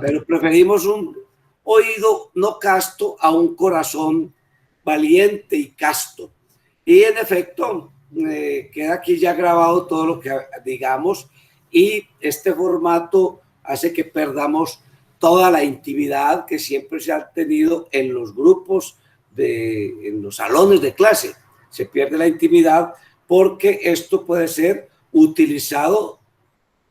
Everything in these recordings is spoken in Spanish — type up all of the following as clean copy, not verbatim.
pero preferimos un oído no casto a un corazón valiente y casto. Y en efecto, queda aquí ya grabado todo lo que digamos, y este formato hace que perdamos toda la intimidad que siempre se ha tenido en los grupos, en los salones de clase. Se pierde la intimidad porque esto puede ser utilizado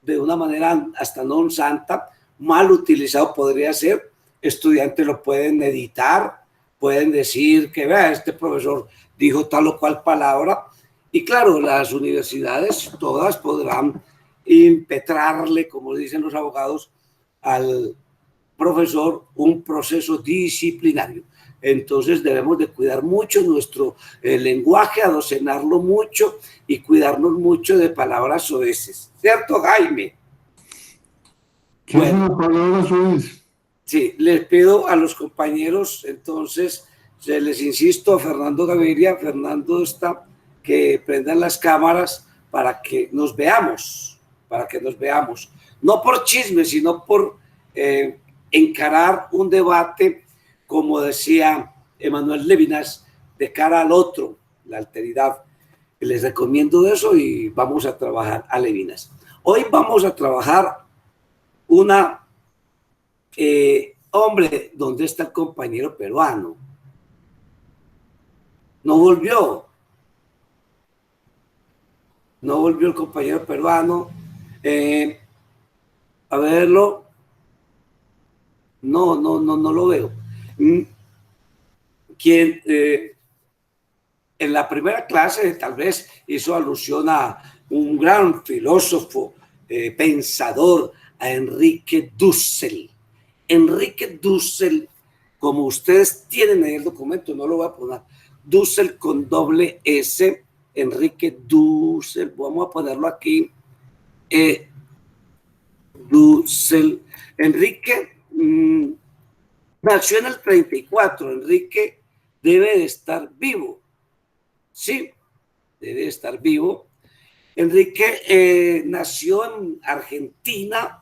de una manera hasta non santa, mal utilizado podría ser. Estudiantes lo pueden editar, pueden decir que vea, este profesor dijo tal o cual palabra, y claro, las universidades todas podrán impetrarle, como dicen los abogados, al profesor un proceso disciplinario. Entonces debemos de cuidar mucho nuestro lenguaje, adocenarlo mucho y cuidarnos mucho de palabras soeces. ¿Cierto, Jaime? ¿Qué es una palabra soez? Sí, les pido a los compañeros, entonces, les insisto a Fernando Gaviria, Fernando está, que prendan las cámaras para que nos veamos, no por chisme, sino por encarar un debate, como decía Emmanuel Levinas, de cara al otro, la alteridad. Les recomiendo eso y vamos a trabajar a Levinas. Hoy vamos a trabajar una... hombre, ¿dónde está el compañero peruano? No volvió el compañero peruano. A verlo. No lo veo. Quien en la primera clase tal vez hizo alusión a un gran filósofo, pensador, a Enrique Dussel. Enrique Dussel, como ustedes tienen en el documento, no lo voy a poner, Dussel con doble S, Enrique Dussel, vamos a ponerlo aquí, Dussel. Enrique nació en el 34, Enrique debe de estar vivo, sí, debe de estar vivo. Enrique nació en Argentina.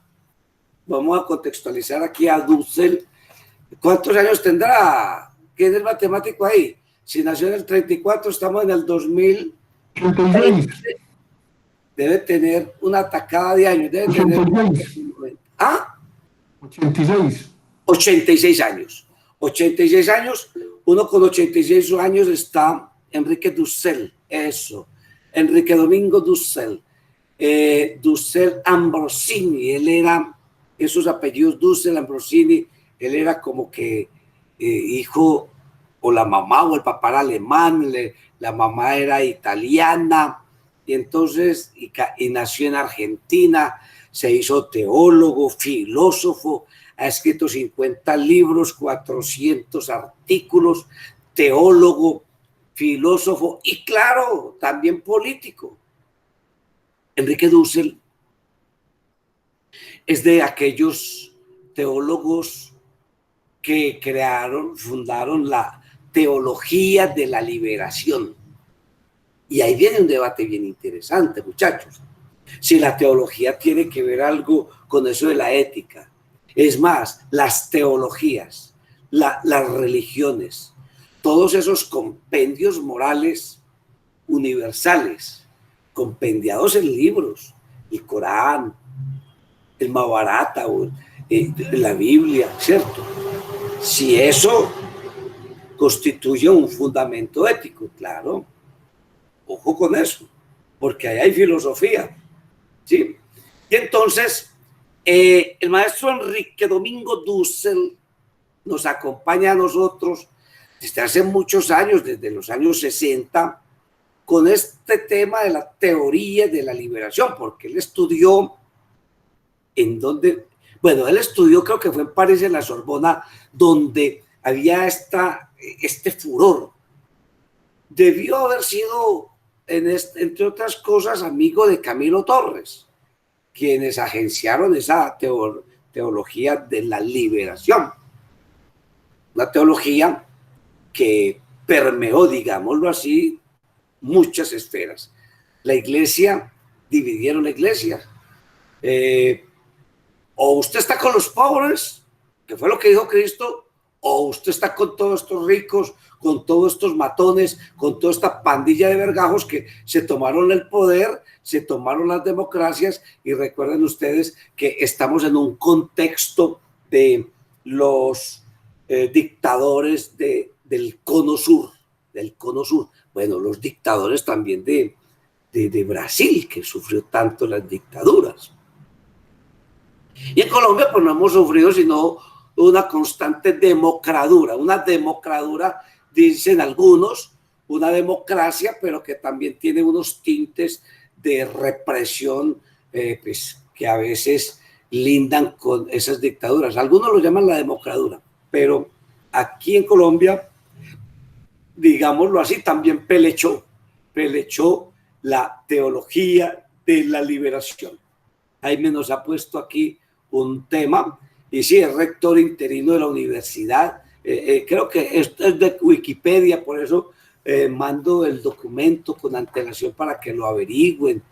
Vamos a contextualizar aquí a Dussel. ¿Cuántos años tendrá? ¿Quién es el matemático ahí? Si nació en el 34, estamos en el 2000. 86. Debe tener una tacada de años. Debe 86. tener... ¿Ah? 86. 86 años. 86 años. Uno con 86 años está Enrique Dussel. Eso. Enrique Domingo Dussel. Dussel Ambrosini. Él era, esos apellidos Dussel Ambrosini, él era como que hijo, o la mamá o el papá era alemán, la mamá era italiana, y entonces y nació en Argentina, se hizo teólogo, filósofo, ha escrito 50 libros, 400 artículos, teólogo, filósofo y claro, también político. Enrique Dussel es de aquellos teólogos que fundaron la teología de la liberación. Y ahí viene un debate bien interesante, muchachos. Si la teología tiene que ver algo con eso de la ética. Es más, las teologías, las religiones, todos esos compendios morales universales, compendiados en libros, el Corán, el Mahabharata, la Biblia, ¿cierto? Si eso constituye un fundamento ético, claro, ojo con eso, porque ahí hay filosofía, ¿sí? Y entonces, el maestro Enrique Domingo Dussel nos acompaña a nosotros desde hace muchos años, desde los años 60, con este tema de la teoría de la liberación, porque él estudió en donde, bueno, él estudió, creo que fue en París, en la Sorbona, donde había este furor. Debió haber sido, entre otras cosas, amigo de Camilo Torres, quienes agenciaron esa teología de la liberación. Una teología que permeó, digámoslo así, muchas esferas. La iglesia, dividieron la iglesia. o usted está con los pobres, que fue lo que dijo Cristo, o usted está con todos estos ricos, con todos estos matones, con toda esta pandilla de vergajos que se tomaron el poder, se tomaron las democracias, y recuerden ustedes que estamos en un contexto de los dictadores del cono sur, bueno, los dictadores también de Brasil, que sufrió tanto las dictaduras. Y en Colombia pues no hemos sufrido sino una constante democradura, dicen algunos, una democracia, pero que también tiene unos tintes de represión, pues, que a veces lindan con esas dictaduras. Algunos lo llaman la democradura, pero aquí en Colombia, digámoslo así, también pelechó la teología de la liberación. Jaime nos ha puesto aquí un tema, y sí, es rector interino de la universidad. Creo que esto es de Wikipedia, por eso mando el documento con antelación para que lo averigüen,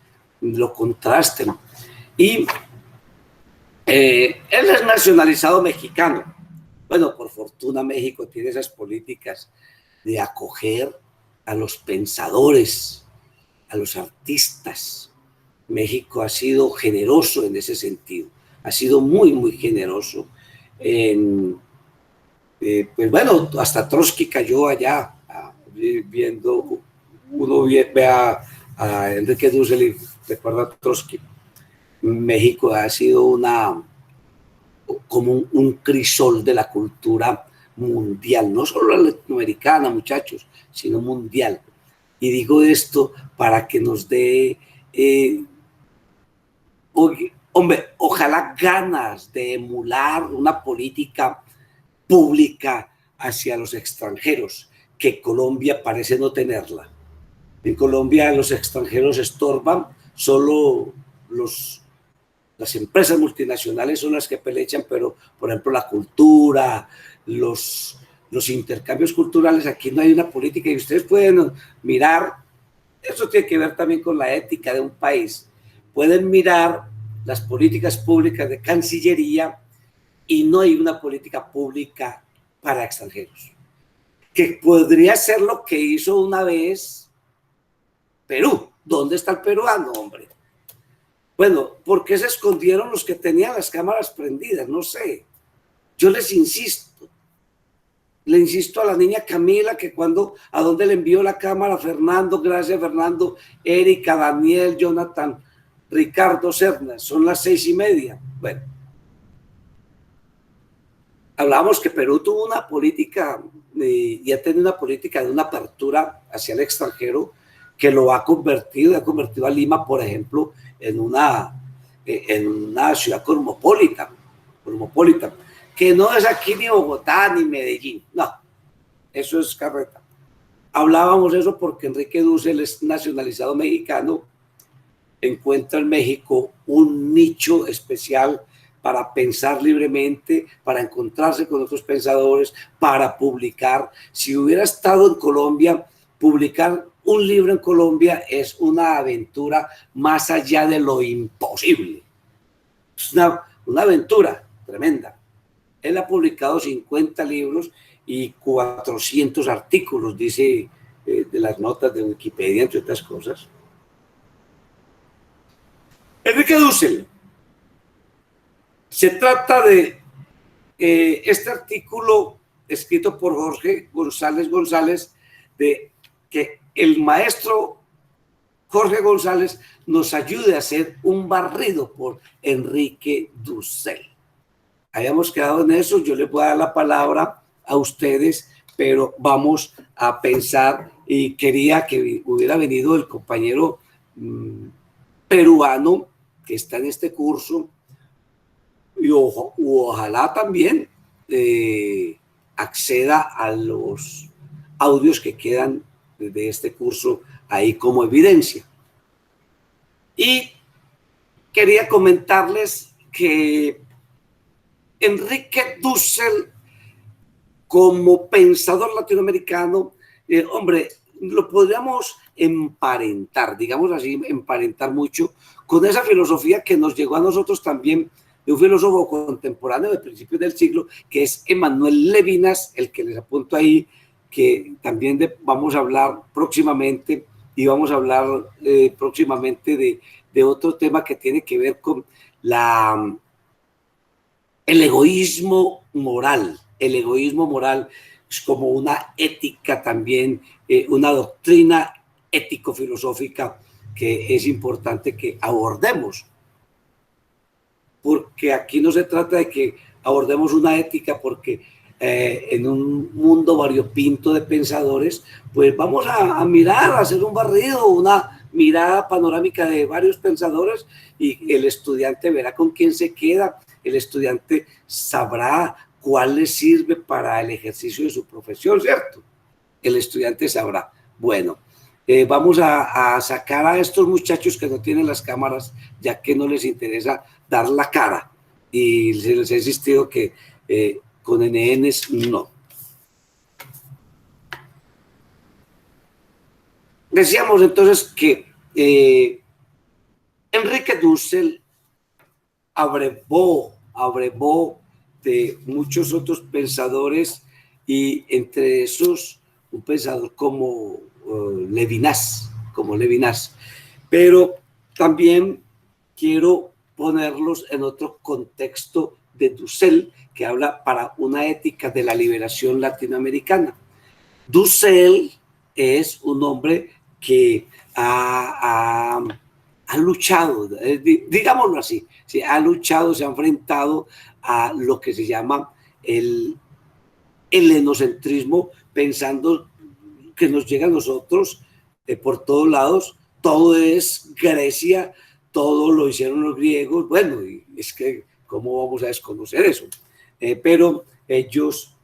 lo contrasten. Y él es nacionalizado mexicano. Bueno, por fortuna México tiene esas políticas de acoger a los pensadores, a los artistas. México ha sido generoso en ese sentido, ha sido muy, muy generoso. Pues bueno, hasta Trotsky cayó allá, viendo, uno ve a Enrique Dussel y recuerda a Trotsky. México ha sido como un crisol de la cultura mundial, no solo latinoamericana, muchachos, sino mundial. Y digo esto para que nos dé, hombre, ojalá ganas de emular una política pública hacia los extranjeros, que Colombia parece no tenerla. En Colombia los extranjeros estorban, solo las empresas multinacionales son las que pelechan, pero por ejemplo la cultura, los intercambios culturales, aquí no hay una política, y ustedes pueden mirar, eso tiene que ver también con la ética de un país, pueden mirar las políticas públicas de Cancillería y no hay una política pública para extranjeros, que podría ser lo que hizo una vez Perú. ¿Dónde está el peruano, hombre? Bueno, ¿por qué se escondieron los que tenían las cámaras prendidas? No sé. Yo le insisto a la niña Camila que a dónde le envió la cámara Fernando, gracias Fernando, Erika, Daniel, Jonathan, Ricardo Cernas, son las 6:30. Bueno, hablábamos que Perú tuvo una política y ha tenido una política de una apertura hacia el extranjero que lo ha convertido a Lima, por ejemplo, en una ciudad cosmopolita, que no es aquí ni Bogotá ni Medellín, no, eso es carreta. Hablábamos eso porque Enrique Dussel es nacionalizado mexicano, encuentra en México un nicho especial para pensar libremente, para encontrarse con otros pensadores, para publicar. Si hubiera estado en Colombia, publicar un libro en Colombia es una aventura más allá de lo imposible. Es una aventura tremenda. Él ha publicado 50 libros y 400 artículos, dice, de las notas de Wikipedia, entre otras cosas. Enrique Dussel. Se trata de este artículo escrito por Jorge González, de que el maestro Jorge González nos ayude a hacer un barrido por Enrique Dussel. Habíamos quedado en eso, yo les voy a dar la palabra a ustedes, pero vamos a pensar, y quería que hubiera venido el compañero peruano que está en este curso, y ojalá también acceda a los audios que quedan de este curso ahí como evidencia. Y quería comentarles que Enrique Dussel, como pensador latinoamericano, hombre, lo podríamos emparentar, digamos así, emparentar mucho con esa filosofía que nos llegó a nosotros también de un filósofo contemporáneo de principios del siglo, que es Emmanuel Levinas, el que les apunto ahí, que también vamos a hablar próximamente, y vamos a hablar próximamente de otro tema que tiene que ver con el egoísmo moral. El egoísmo moral es como una ética también, una doctrina ético-filosófica que es importante que abordemos, porque aquí no se trata de que abordemos una ética, porque en un mundo variopinto de pensadores, pues vamos a mirar, a hacer un barrido, una mirada panorámica de varios pensadores, y el estudiante verá con quién se queda, el estudiante sabrá cuál le sirve para el ejercicio de su profesión, ¿cierto? El estudiante sabrá. Bueno, vamos a sacar a estos muchachos que no tienen las cámaras, ya que no les interesa dar la cara, y se les ha insistido que con NNs no. Decíamos entonces que Enrique Dussel abrevó de muchos otros pensadores, y entre esos un pensador como Levinas, pero también quiero ponerlos en otro contexto de Dussel, que habla para una ética de la liberación latinoamericana. Dussel es un hombre que ha luchado, digámoslo así, ¿sí? Ha luchado, se ha enfrentado a lo que se llama el helenocentrismo, pensando que nos llega a nosotros por todos lados, todo es Grecia, todo lo hicieron los griegos. Bueno, y es que ¿cómo vamos a desconocer eso? Pero ellos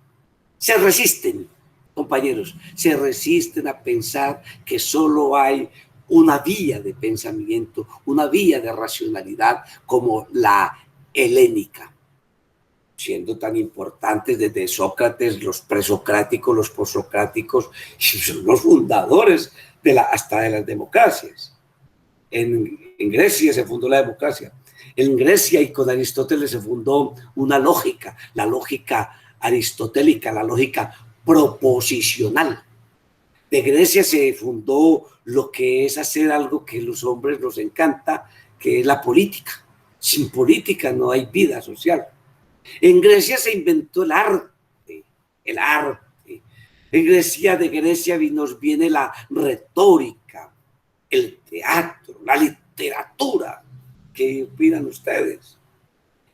se resisten, compañeros, se resisten a pensar que solo hay una vía de pensamiento, una vía de racionalidad como la helénica, siendo tan importantes desde Sócrates, los presocráticos, los postsocráticos, y son los fundadores hasta de las democracias. En Grecia se fundó la democracia. En Grecia y con Aristóteles se fundó una lógica, la lógica aristotélica, la lógica proposicional. De Grecia se fundó lo que es hacer algo que a los hombres nos encanta, que es la política. Sin política no hay vida social. En Grecia se inventó el arte, el arte. En Grecia, de Grecia nos viene la retórica, el teatro, la literatura. ¿Qué opinan ustedes?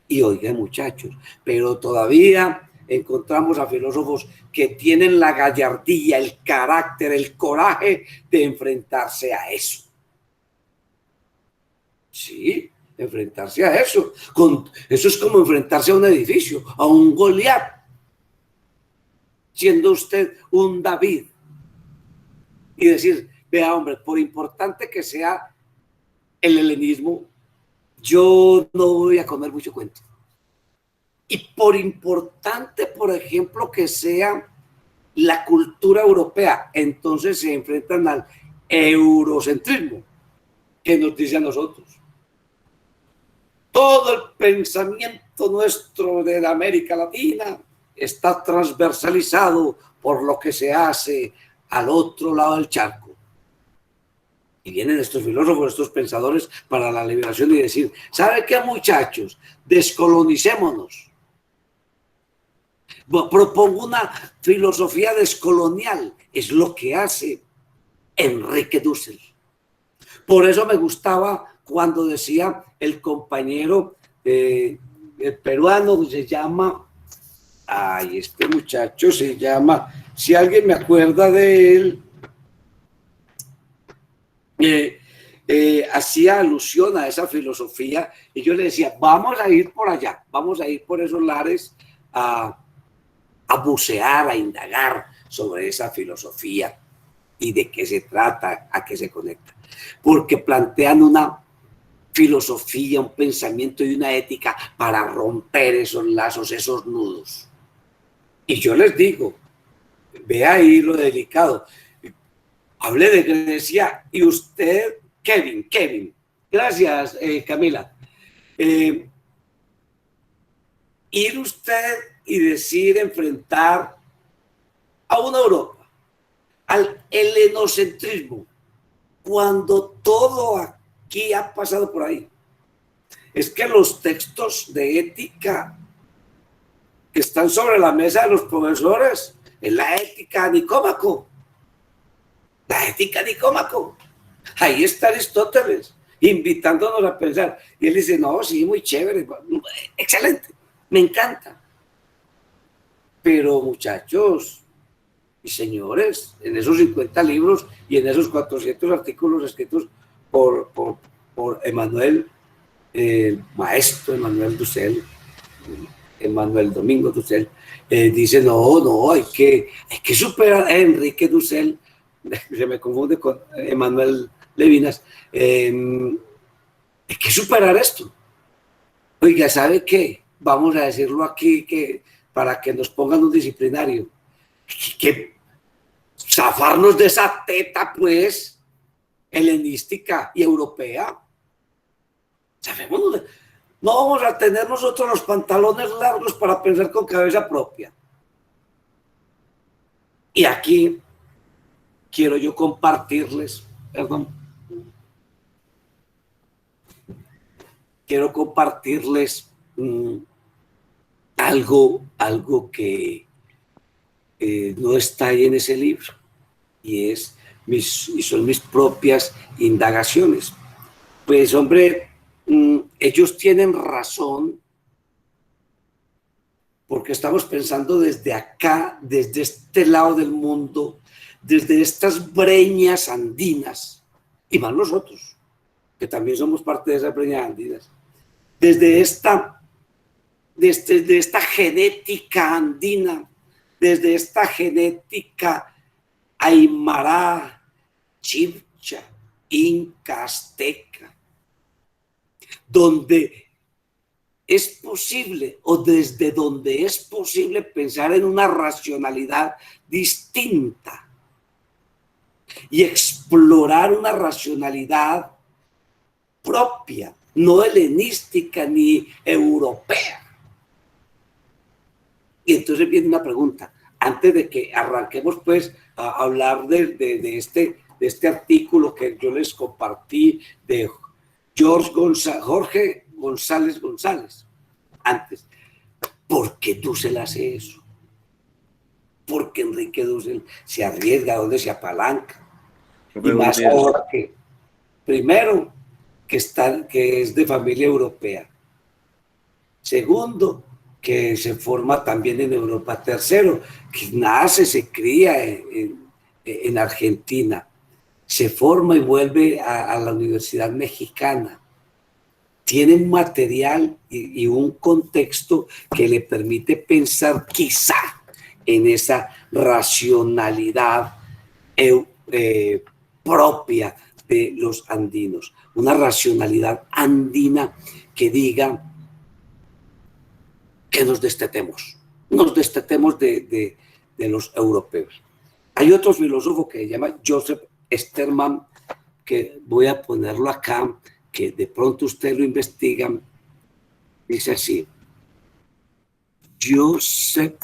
Y oigan, muchachos, pero todavía encontramos a filósofos que tienen la gallardía, el carácter, el coraje de enfrentarse a eso. Sí, enfrentarse a eso. Eso es como enfrentarse a un edificio, a un Goliat, siendo usted un David, y decir, vea, hombre, por importante que sea el helenismo, yo no voy a comer mucho cuento. Y por importante, por ejemplo, que sea la cultura europea, entonces se enfrentan al eurocentrismo, que nos dice a nosotros. Todo el pensamiento nuestro de la América Latina está transversalizado por lo que se hace al otro lado del charco. Y vienen estos filósofos, estos pensadores para la liberación y decir, ¿sabe qué, muchachos? Descolonicémonos. Propongo una filosofía descolonial, es lo que hace Enrique Dussel. Por eso me gustaba cuando decía el compañero el peruano, se llama, este muchacho se llama, si alguien me acuerda de él, hacía alusión a esa filosofía, y yo le decía, vamos a ir por allá, vamos a ir por esos lares a bucear, a indagar sobre esa filosofía y de qué se trata, a qué se conecta. Porque plantean una filosofía, un pensamiento y una ética para romper esos lazos, esos nudos. Y yo les digo, ve ahí lo delicado. Hablé de Grecia y usted, Kevin, gracias, Camila. ir usted y decir, enfrentar a una Europa, al helenocentrismo, cuando todo aquí ha pasado por ahí. Es que los textos de ética que están sobre la mesa de los profesores es la ética de Nicómaco. La ética de Nicómaco. Ahí está Aristóteles, invitándonos a pensar. Y él dice, no, sí, muy chévere, excelente, me encanta. Pero muchachos y señores, en esos 50 libros y en esos 400 artículos escritos por Emmanuel, el maestro Emmanuel Dussel, Emmanuel Domingo Dussel, dice, no, hay que superar a Enrique Dussel, se me confunde con Emmanuel Levinas, hay que superar esto. Oiga, ¿sabe qué? Vamos a decirlo aquí para que nos pongan un disciplinario. Que zafarnos de esa teta, pues, helenística y europea. Sabemos, no vamos a tener nosotros los pantalones largos para pensar con cabeza propia. Y aquí quiero yo compartirles, quiero compartirles algo que no está ahí en ese libro, y son mis propias indagaciones. Pues hombre, ellos tienen razón, porque estamos pensando desde acá, desde este lado del mundo, desde estas breñas andinas, y más nosotros, que también somos parte de esas breñas andinas, desde esta genética andina, desde esta genética aymara, chibcha, inca, azteca, donde es posible, o desde donde es posible pensar en una racionalidad distinta y explorar una racionalidad propia, no helenística ni europea. Y entonces viene una pregunta, antes de que arranquemos pues a hablar de este artículo que yo les compartí de Jorge González. Antes, ¿por qué Dussel hace eso? ¿Por qué Enrique Dussel se arriesga, donde se apalanca? Y más ahora que, primero, que es de familia europea. Segundo, que se forma también en Europa. Tercero, que nace, se cría en Argentina. Se forma y vuelve a la Universidad Mexicana. Tiene un material y un contexto que le permite pensar quizá en esa racionalidad propia de los andinos. Una racionalidad andina que diga que nos destetemos de los europeos. Hay otro filósofo que se llama Joseph Sterman, que voy a ponerlo acá, que de pronto usted lo investiga, dice así, Joseph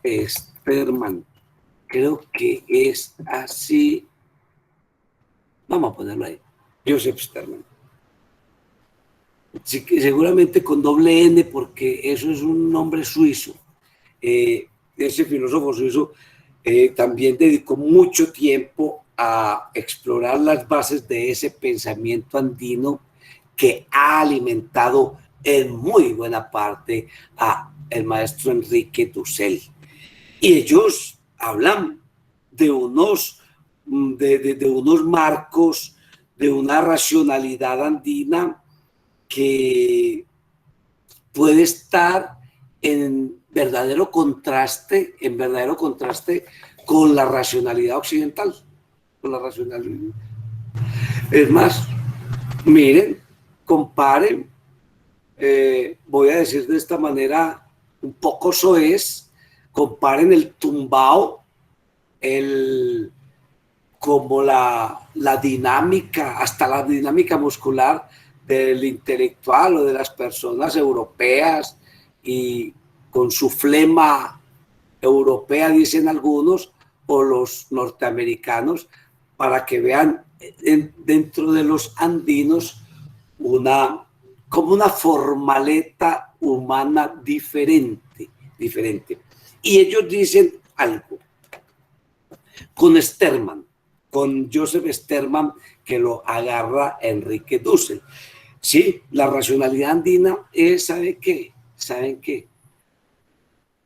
Sterman, creo que es así, vamos a ponerlo ahí, Joseph Sterman. Sí, que seguramente con doble N, porque eso es un nombre suizo. Ese filósofo suizo también dedicó mucho tiempo a explorar las bases de ese pensamiento andino que ha alimentado en muy buena parte a el maestro Enrique Dussel. Y ellos hablan de unos marcos, de una racionalidad andina que puede estar en verdadero contraste con la racionalidad occidental, con la racionalidad. Es más, miren, comparen, voy a decir de esta manera un poco soez, comparen el tumbao, como la dinámica, hasta la dinámica muscular del intelectual o de las personas europeas y con su flema europea, dicen algunos, o los norteamericanos, para que vean dentro de los andinos como una formaleta humana diferente. Y ellos dicen algo con Sterman, con Joseph Sterman, que lo agarra Enrique Dussel. Sí, la racionalidad andina es, ¿saben qué?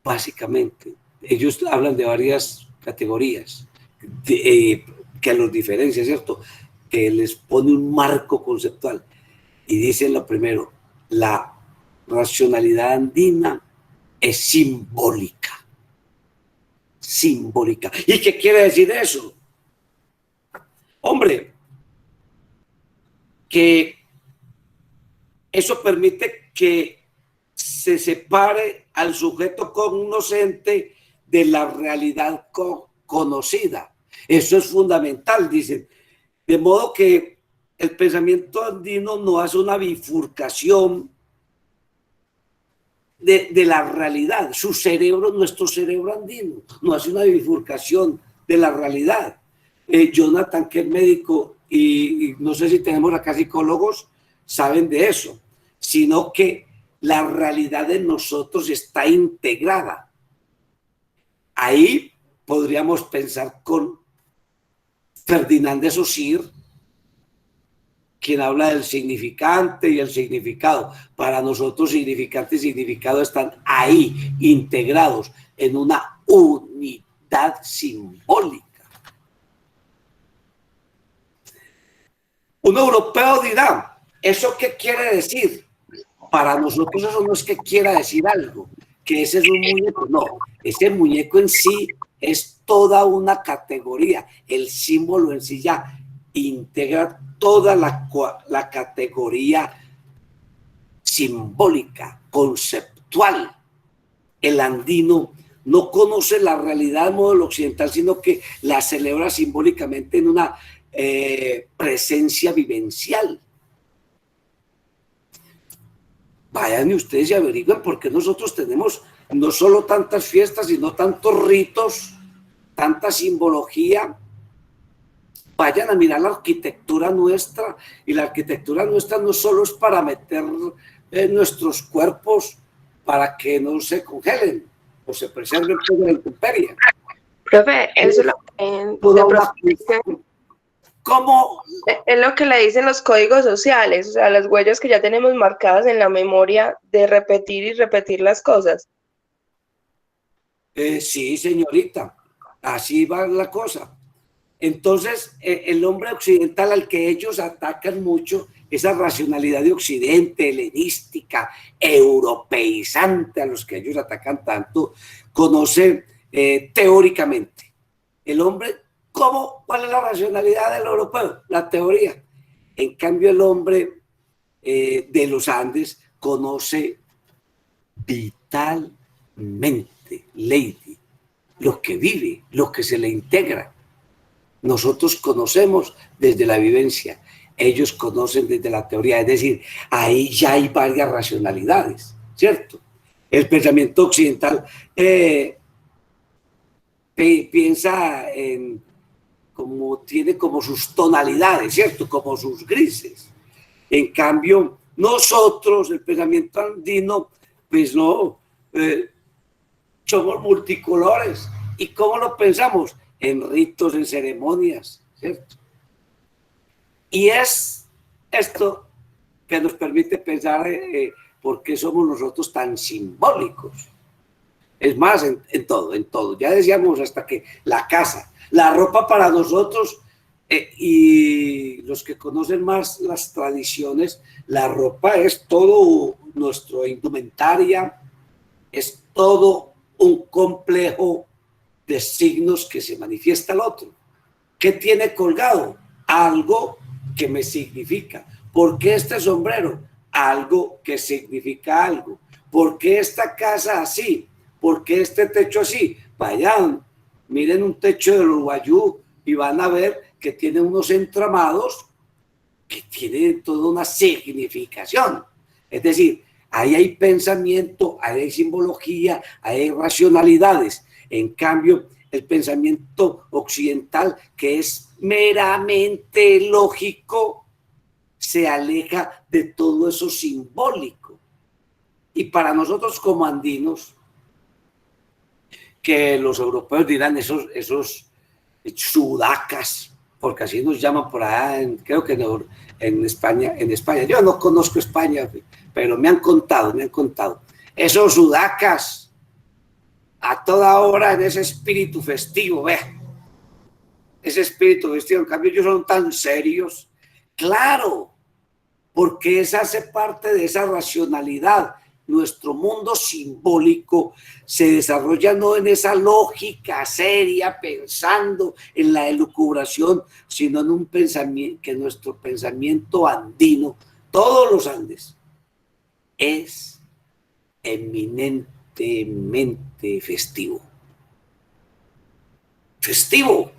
Básicamente, ellos hablan de varias categorías que los diferencia, ¿cierto? Que les pone un marco conceptual. Y dicen lo primero, la racionalidad andina es simbólica. Simbólica. ¿Y qué quiere decir eso? Hombre, que eso permite que se separe al sujeto cognoscente de la realidad conocida. Eso es fundamental, dicen. De modo que el pensamiento andino no hace una bifurcación de la realidad. Su cerebro, nuestro cerebro andino, no hace una bifurcación de la realidad. Jonathan, que es médico, y no sé si tenemos acá psicólogos, saben de eso, sino que la realidad de nosotros está integrada. Ahí podríamos pensar con Ferdinand de Saussure, quien habla del significante y el significado. Para nosotros significante y significado están ahí, integrados en una unidad simbólica. Un europeo dirá, ¿eso qué quiere decir? Para nosotros eso no es que quiera decir algo, que ese es un muñeco. No, ese muñeco en sí es toda una categoría. El símbolo en sí ya integra toda la categoría simbólica, conceptual. El andino no conoce la realidad del modelo occidental, sino que la celebra simbólicamente en una presencia vivencial. Vayan y ustedes y averigüen por qué nosotros tenemos no solo tantas fiestas, sino tantos ritos, tanta simbología. Vayan a mirar la arquitectura nuestra, y la arquitectura nuestra no solo es para meter nuestros cuerpos para que no se congelen o se preserven por la intemperie. Profe, eso es lo que... ¿Cómo? Es lo que le dicen los códigos sociales, o sea, las huellas que ya tenemos marcadas en la memoria de repetir y repetir las cosas. Sí, señorita, así va la cosa. Entonces, el hombre occidental al que ellos atacan mucho, esa racionalidad de Occidente, helenística, europeizante, a los que ellos atacan tanto, conoce teóricamente. El hombre, ¿cuál es la racionalidad del europeo? La teoría. En cambio, el hombre de los Andes conoce vitalmente, Lady, lo que vive, lo que se le integra. Nosotros conocemos desde la vivencia, ellos conocen desde la teoría, es decir, ahí ya hay varias racionalidades, ¿cierto? El pensamiento occidental piensa en tiene como sus tonalidades, ¿cierto? Como sus grises. En cambio, nosotros, el pensamiento andino, pues no, somos multicolores. ¿Y cómo lo pensamos? En ritos, en ceremonias, ¿cierto? Y es esto que nos permite pensar por qué somos nosotros tan simbólicos. Es más, en todo. Ya decíamos hasta que la casa, la ropa para nosotros, y los que conocen más las tradiciones, la ropa es todo nuestro indumentaria, es todo un complejo de signos que se manifiesta al otro. ¿Qué tiene colgado? Algo que me significa. ¿Por qué este sombrero? Algo que significa algo. ¿Por qué esta casa así? ¿Por qué este techo así? Vayan, miren un techo del Uruguayú y van a ver que tiene unos entramados que tienen toda una significación. Es decir, Ahí hay pensamiento, ahí hay simbología, ahí hay racionalidades. En cambio, el pensamiento occidental, que es meramente lógico, se aleja de todo eso simbólico. Y para nosotros como andinos, que los europeos dirán esos sudacas, porque así nos llaman por allá, creo que en España. Yo no conozco España, pero me han contado. Esos sudacas, a toda hora en ese espíritu festivo, ese espíritu festivo, en cambio ellos son tan serios. Claro, porque esa hace parte de esa racionalidad. Nuestro mundo simbólico se desarrolla no en esa lógica seria, pensando en la elucubración, sino en un pensamiento, que nuestro pensamiento andino, todos los Andes, es eminentemente festivo. Festivo.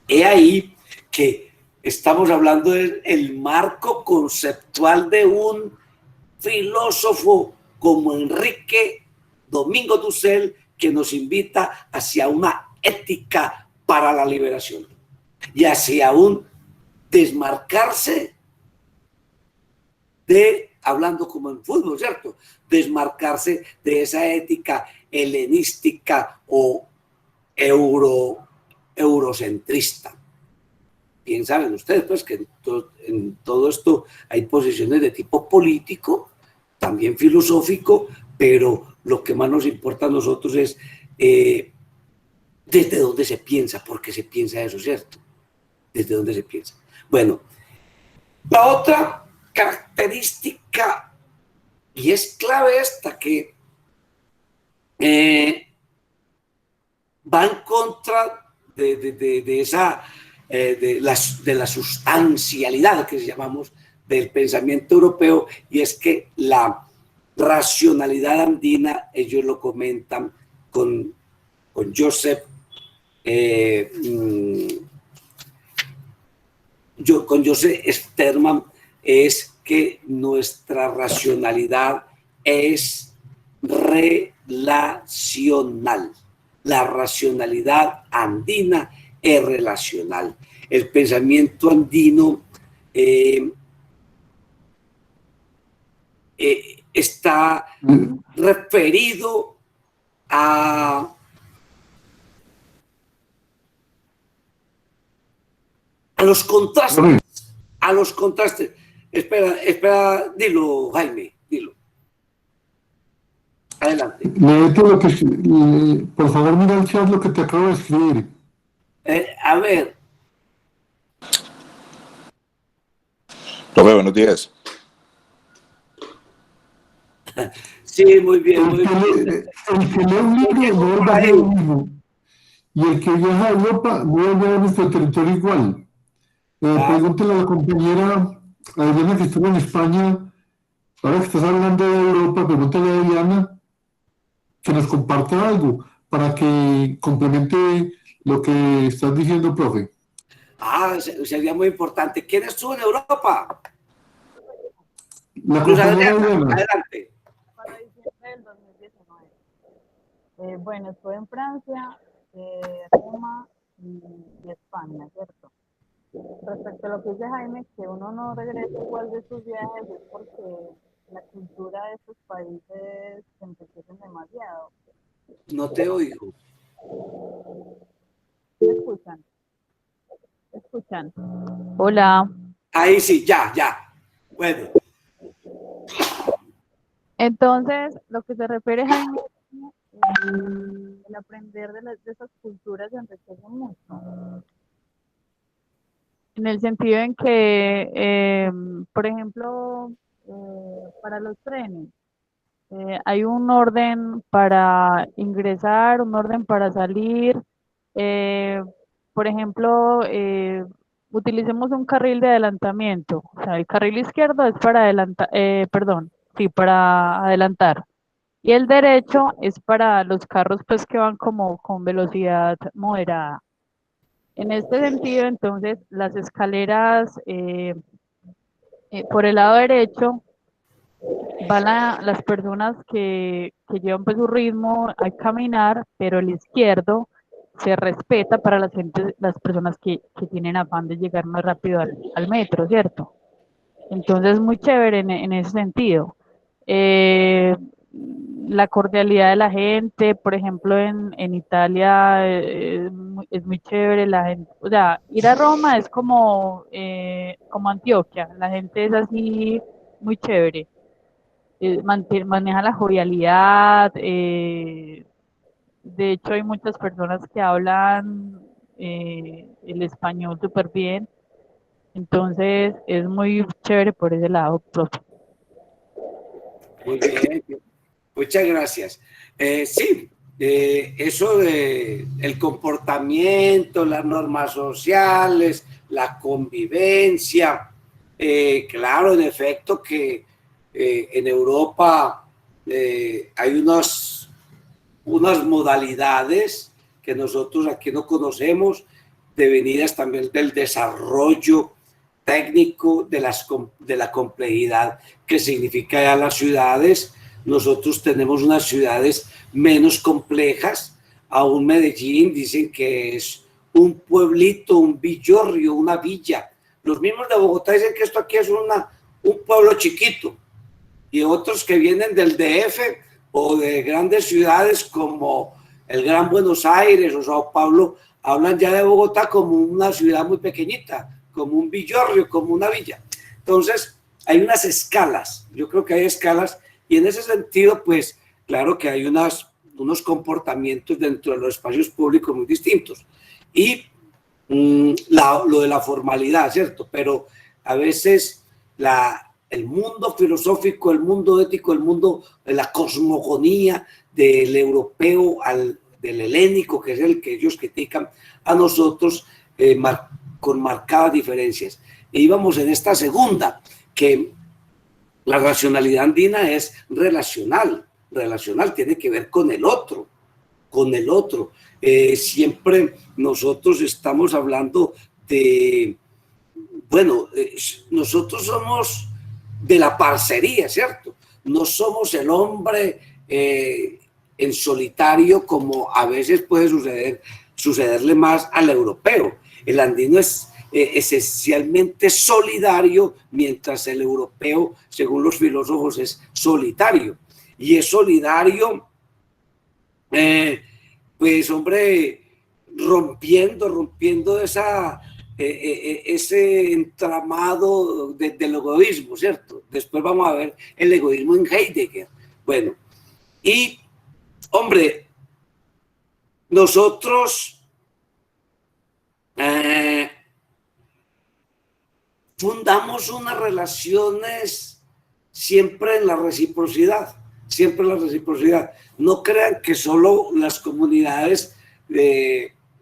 He ahí que estamos hablando del marco conceptual de un filósofo como Enrique Domingo Dussel, que nos invita hacia una ética para la liberación y hacia un desmarcarse de, hablando como en fútbol, ¿cierto? Desmarcarse de esa ética helenística o eurocentrista. Bien saben ustedes pues que en todo esto hay posiciones de tipo político, también filosófico, pero lo que más nos importa a nosotros es desde dónde se piensa, por qué se piensa eso, ¿cierto? Desde dónde se piensa. Bueno, la otra característica, y es clave esta, que va en contra de esa de la sustancialidad que llamamos del pensamiento europeo, y es que la racionalidad andina, ellos lo comentan con Joseph con Joseph Sterman, es que nuestra racionalidad es relacional. La racionalidad andina es relacional. El pensamiento andino está referido a los contrastes. A los contrastes. Espera, dilo, Jaime, dilo. Adelante. Léete lo que, por favor, mira el chat lo que te acabo de escribir. A ver. Profe, buenos días. Sí, muy bien, muy bien. El que lee un libro no vuelve a hacer lo mismo. Y el que viaja a Europa no vuelve a nuestro territorio igual. Pregúntale a la compañera Adriana que estuvo en España. Ahora que estás hablando de Europa, pregúntale a Adriana que nos comparta algo para que complemente lo que estás diciendo, profe. Sería muy importante. ¿Quién estuvo en Europa? La compañera Adriana. Adelante. Para diciembre del 2019. Bueno, estuve en Francia, Roma y España, ¿cierto? Respecto a lo que dice Jaime, que uno no regresa igual de sus viajes, es porque la cultura de estos países se enriquecen demasiado. No te oigo. ¿Me escuchan? ¿Me escuchan? Hola. Ahí sí, ya. Bueno. Entonces, lo que se refiere, Jaime, el aprender de esas culturas se enriquece mucho. En el sentido en que, por ejemplo, para los trenes, hay un orden para ingresar, un orden para salir. Por ejemplo, utilicemos un carril de adelantamiento. O sea, el carril izquierdo es para adelantar, para adelantar. Y el derecho es para los carros pues que van como con velocidad moderada. En este sentido, entonces, las escaleras por el lado derecho van las personas que llevan pues su ritmo al caminar, pero el izquierdo se respeta para las personas que tienen afán de llegar más rápido al metro, ¿cierto? Entonces, muy chévere en ese sentido. Eh, la cordialidad de la gente, por ejemplo, en Italia es muy chévere la gente. O sea, ir a Roma es como Antioquia, la gente es así muy chévere. Maneja la jovialidad. De hecho, hay muchas personas que hablan el español súper bien. Entonces, es muy chévere por ese lado, profe. Muy bien, muchas gracias. Sí, eso de el comportamiento, las normas sociales, la convivencia, claro, en efecto que en Europa hay unas modalidades que nosotros aquí no conocemos, devenidas también del desarrollo técnico de la complejidad que significa ya las ciudades. Nosotros tenemos unas ciudades menos complejas. Aún Medellín dicen que es un pueblito, un villorrio, una villa. Los mismos de Bogotá dicen que esto aquí es un pueblo chiquito. Y otros que vienen del DF o de grandes ciudades como el Gran Buenos Aires o Sao Paulo, hablan ya de Bogotá como una ciudad muy pequeñita, como un villorrio, como una villa. Entonces, hay unas escalas, yo creo que hay escalas, y en ese sentido, pues, claro que hay unos comportamientos dentro de los espacios públicos muy distintos. Y lo de la formalidad, ¿cierto? Pero a veces el mundo filosófico, el mundo ético, el mundo de la cosmogonía del europeo del helénico, que es el que ellos critican, a nosotros con marcadas diferencias. E íbamos en esta segunda, que la racionalidad andina es relacional, tiene que ver con el otro, siempre nosotros estamos hablando de, bueno, nosotros somos de la parcería, ¿cierto? No somos el hombre en solitario como a veces puede sucederle más al europeo. El andino es esencialmente solidario, mientras el europeo, según los filósofos, es solitario. Y es solidario, pues hombre, rompiendo ese entramado del egoísmo, ¿cierto? Después vamos a ver el egoísmo en Heidegger. Bueno, y hombre, nosotros fundamos unas relaciones siempre en la reciprocidad, No crean que solo las comunidades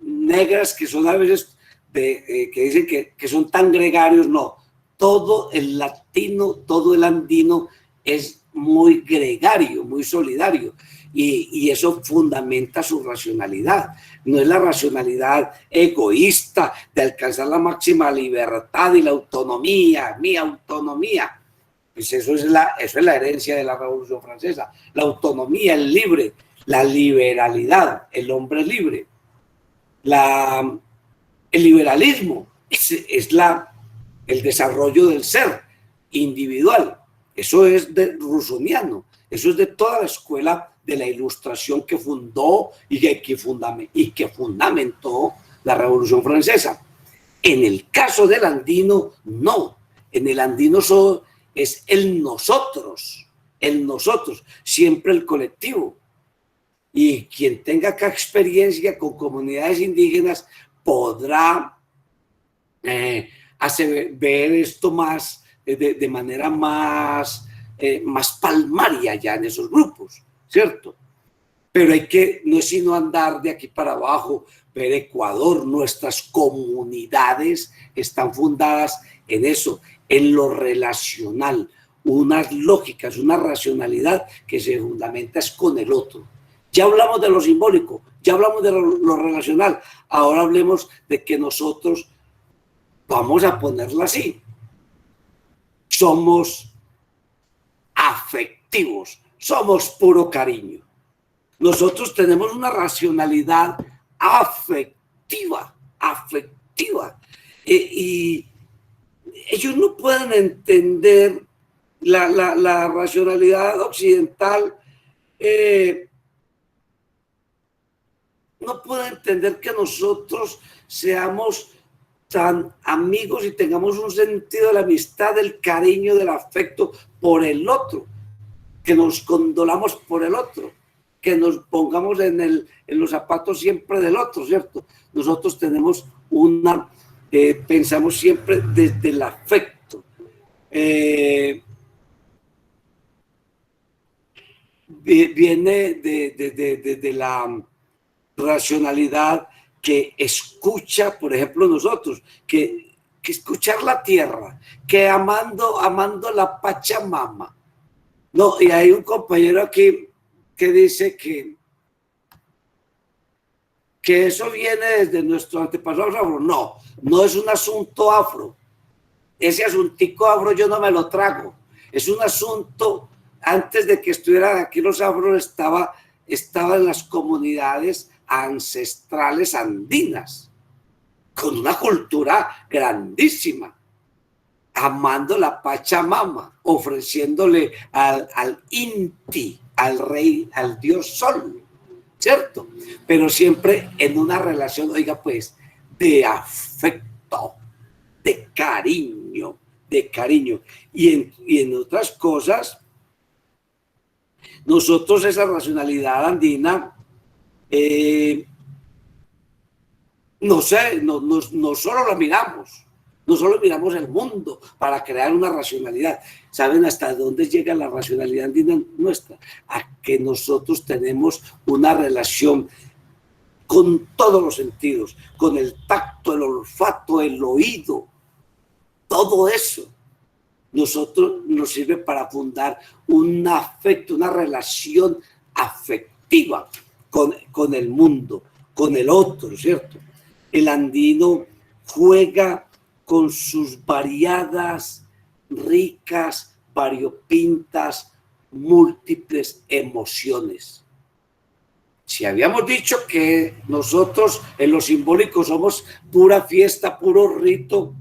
negras, que son a veces que dicen que son tan gregarios, no. Todo el latino, todo el andino es muy gregario, muy solidario, y eso fundamenta su racionalidad. No es la racionalidad egoísta de alcanzar la máxima libertad y la autonomía, mi autonomía. Pues eso es la herencia de la Revolución Francesa, la autonomía, el libre, la liberalidad, el hombre libre. El liberalismo es el desarrollo del ser individual. Eso es de Rousseauiano, eso es de toda la escuela de la Ilustración que fundó y que fundamentó la Revolución Francesa. En el caso del andino, no. En el andino es el nosotros, siempre el colectivo. Y quien tenga acá experiencia con comunidades indígenas podrá ver esto más de manera más palmaria ya en esos grupos, ¿cierto? Pero no es sino andar de aquí para abajo, ver Ecuador, nuestras comunidades están fundadas en eso, en lo relacional, unas lógicas, una racionalidad que se fundamenta es con el otro. Ya hablamos de lo simbólico, ya hablamos de lo relacional, ahora hablemos de que nosotros, vamos a ponerlo así, somos afectivos, somos puro cariño. Nosotros tenemos una racionalidad afectiva. Y ellos no pueden entender la racionalidad occidental, no pueden entender que nosotros seamos tan amigos y tengamos un sentido de la amistad, del cariño, del afecto por el otro, que nos condolamos por el otro, que nos pongamos en los zapatos siempre del otro, ¿cierto? Nosotros tenemos pensamos siempre desde el afecto. Viene de la racionalidad que escucha, por ejemplo, nosotros, que escuchar la tierra, que amando la Pachamama. No, y hay un compañero aquí que dice que eso viene desde nuestros antepasados afro. No es un asunto afro. Ese asuntico afro yo no me lo trago. Es un asunto, antes de que estuvieran aquí los afros, estaba en las comunidades ancestrales andinas, con una cultura grandísima, amando la Pachamama, ofreciéndole al Inti, al rey, al dios sol, ¿cierto? Pero siempre en una relación, oiga pues, de afecto, de cariño. Y en otras cosas, nosotros esa racionalidad andina, no solo la miramos, no solo miramos el mundo para crear una racionalidad. ¿Saben hasta dónde llega la racionalidad andina nuestra? A que nosotros tenemos una relación con todos los sentidos, con el tacto, el olfato, el oído, todo eso. Nosotros nos sirve para fundar un afecto, una relación afectiva con el mundo, con el otro, ¿cierto? El andino juega con sus variadas, ricas, variopintas, múltiples emociones. Si habíamos dicho que nosotros en lo simbólico somos pura fiesta, puro rito,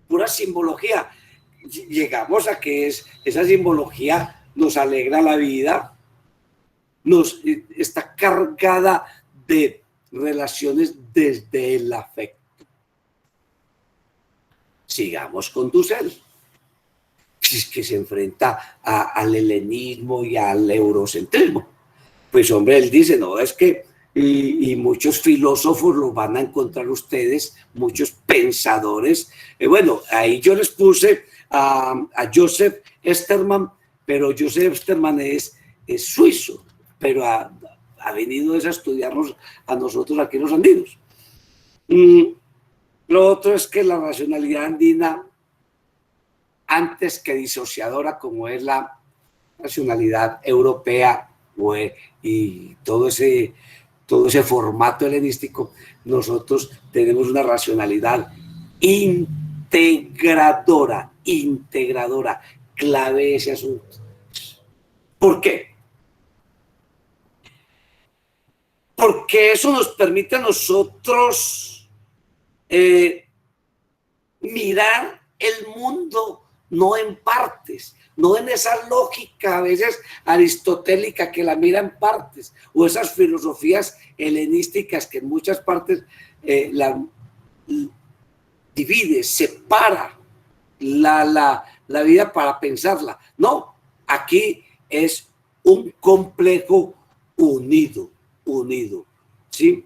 pura simbología, llegamos a que esa simbología nos alegra la vida, está cargada de relaciones desde el afecto. Sigamos con Dussel, que se enfrenta al helenismo y al eurocentrismo. Pues hombre, él dice, no, es que, y muchos filósofos lo van a encontrar ustedes, muchos pensadores. Bueno, ahí yo les puse a Joseph Esterman, pero Joseph Esterman es suizo, pero ha venido a estudiarnos a nosotros aquí en los andinos. Lo otro es que la racionalidad andina, antes que disociadora como es la racionalidad europea y todo ese formato helenístico, nosotros tenemos una racionalidad integradora, clave ese asunto. ¿Por qué? Porque eso nos permite a nosotros mirar el mundo no en partes, no en esa lógica a veces aristotélica que la mira en partes, o esas filosofías helenísticas que en muchas partes la divide, separa la vida para pensarla. No, aquí es un complejo unido, ¿sí?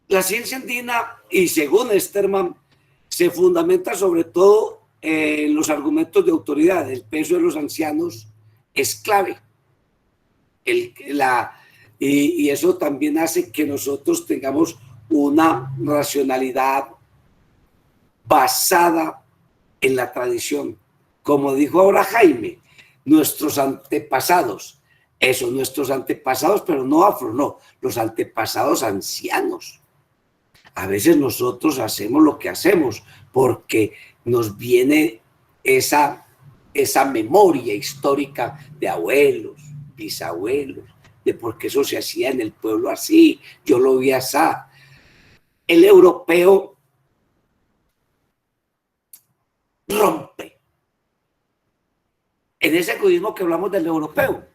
La ciencia andina, y según Esterman, se fundamenta sobre todo en los argumentos de autoridad. El peso de los ancianos es clave. Y eso también hace que nosotros tengamos una racionalidad basada en la tradición. Como dijo ahora Jaime, nuestros antepasados, nuestros antepasados, pero no afro, no, los antepasados ancianos. A veces nosotros hacemos lo que hacemos porque nos viene esa memoria histórica de abuelos, bisabuelos, de por qué eso se hacía en el pueblo así, yo lo vi así. El europeo rompe. En ese egoísmo que hablamos del europeo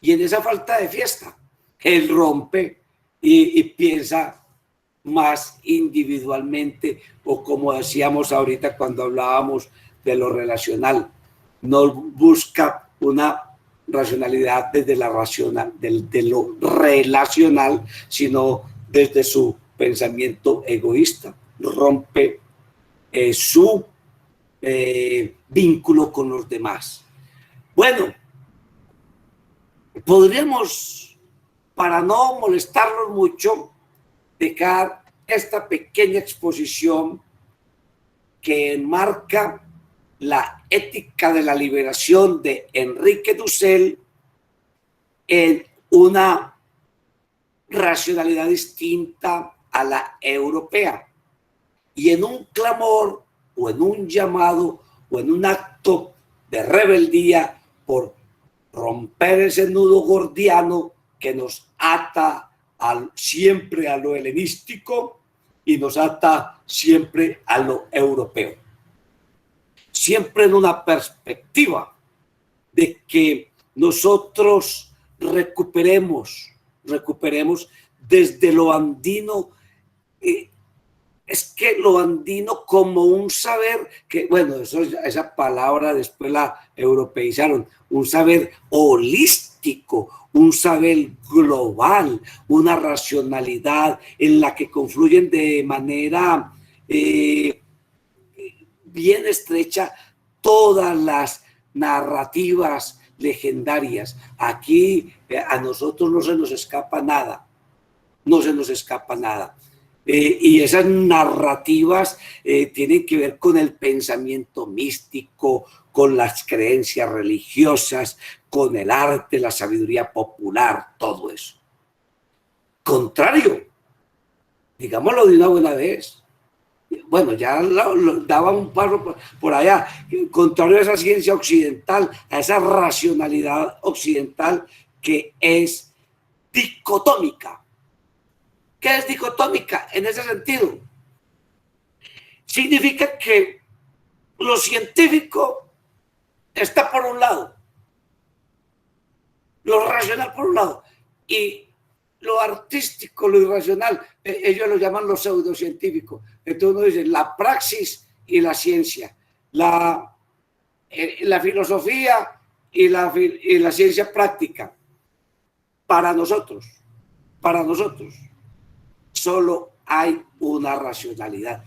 y en esa falta de fiesta, él rompe y piensa más individualmente, o como decíamos ahorita cuando hablábamos de lo relacional, no busca una racionalidad desde la racional, de lo relacional, sino desde su pensamiento egoísta, rompe su vínculo con los demás. Bueno, podríamos, para no molestarlos mucho, dejar esta pequeña exposición que enmarca la ética de la liberación de Enrique Dussel en una racionalidad distinta a la europea y en un clamor o en un llamado o en un acto de rebeldía por romper ese nudo gordiano que nos ata siempre a lo helenístico y nos ata siempre a lo europeo. Siempre en una perspectiva de que nosotros recuperemos desde lo andino. Es que lo andino como un saber que, bueno, esa palabra después la europeizaron, un saber holístico, un saber global, una racionalidad en la que confluyen de manera bien estrecha todas las narrativas legendarias. Aquí a nosotros no se nos escapa nada, no se nos escapa nada. Y esas narrativas tienen que ver con el pensamiento místico, con las creencias religiosas, con el arte, la sabiduría popular, todo eso. Contrario, digámoslo de una buena vez. Bueno, ya daba un paso por allá. Contrario a esa ciencia occidental, a esa racionalidad occidental que es dicotómica. ¿Qué es dicotómica en ese sentido? Significa que lo científico está por un lado, lo racional por un lado, y lo artístico, lo irracional, ellos lo llaman lo pseudocientífico. Entonces uno dice la praxis y la ciencia, la filosofía y la ciencia práctica. Para nosotros, solo hay una racionalidad.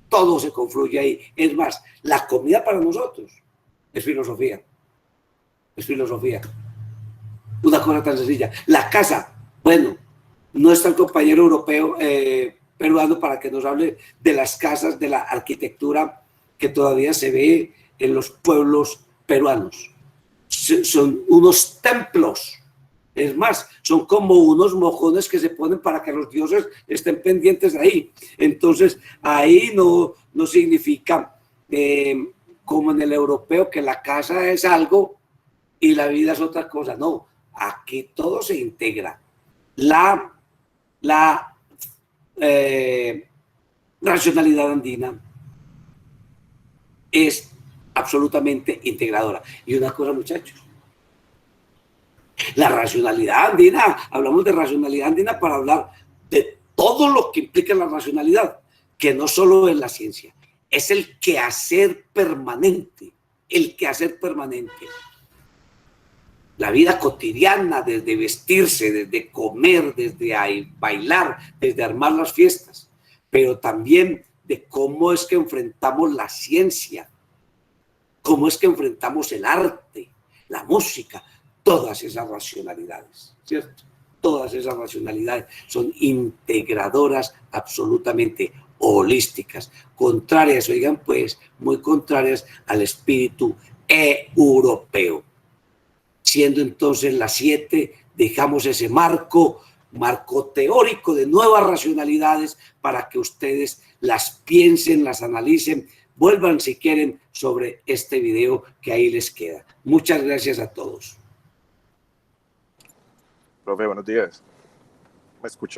Todo se confluye ahí. Es más, la comida para nosotros es filosofía. Es filosofía. Una cosa tan sencilla. La casa, bueno, no está el compañero europeo peruano para que nos hable de las casas, de la arquitectura que todavía se ve en los pueblos peruanos. Son unos templos. Es más, son como unos mojones que se ponen para que los dioses estén pendientes de ahí. Entonces, ahí no significa, como en el europeo, que la casa es algo y la vida es otra cosa. No, aquí todo se integra. La racionalidad andina es absolutamente integradora. Y una cosa, muchachos, la racionalidad andina, hablamos de racionalidad andina para hablar de todo lo que implica la racionalidad, que no solo es la ciencia, es el quehacer permanente, La vida cotidiana, desde vestirse, desde comer, desde bailar, desde armar las fiestas, pero también de cómo es que enfrentamos la ciencia, cómo es que enfrentamos el arte, la música. Todas esas racionalidades, ¿cierto? Todas esas racionalidades son integradoras, absolutamente holísticas, contrarias, oigan pues, muy contrarias al espíritu europeo. Siendo entonces las 7, dejamos ese marco teórico de nuevas racionalidades para que ustedes las piensen, las analicen vuelvan si quieren sobre este video que ahí les queda. Muchas gracias a todos. Profe, buenos días. ¿Me escucha?